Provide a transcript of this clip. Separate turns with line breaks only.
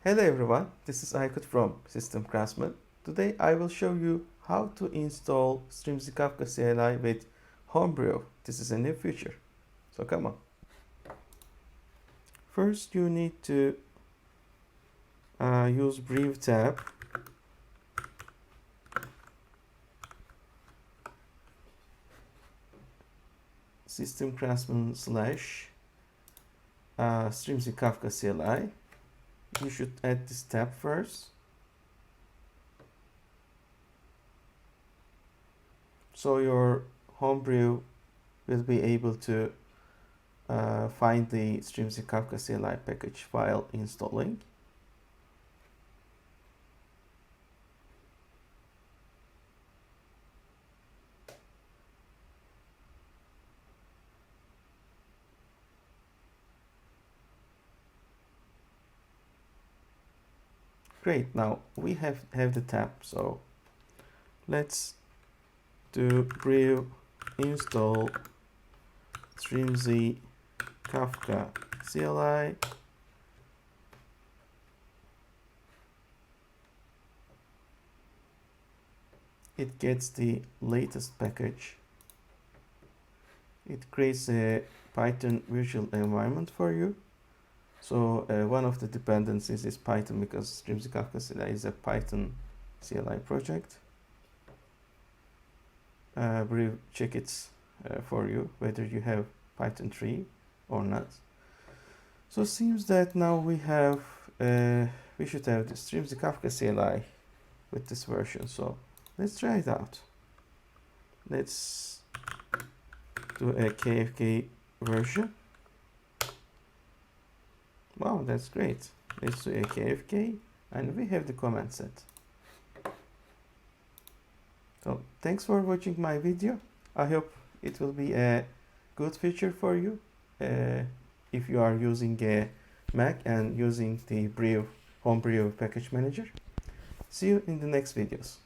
Hello everyone, this is Aykut from System Craftsman. Today I will show you how to install Strimzi Kafka CLI with Homebrew. This is a new feature, so come on. First you need to use Brew tab. System Craftsman / Strimzi Kafka CLI. You should add this tab first. So your Homebrew will be able to find the Strimzi Kafka CLI package while installing. Great, now we have the tab, so let's do brew install Strimzi Kafka CLI. It gets the latest package. It creates a Python virtual environment for you. So one of the dependencies is Python because Strimzi Kafka CLI is a Python CLI project. Brew check it for you whether you have Python 3 or not. So it seems that now we have we should have the Strimzi Kafka CLI with this version. So let's try it out. Let's do a KFK version. Wow, that's great. Let's do a KFK and we have the command set. So thanks for watching my video. I hope it will be a good feature for you if you are using a Mac and using the Homebrew package manager. See you in the next videos.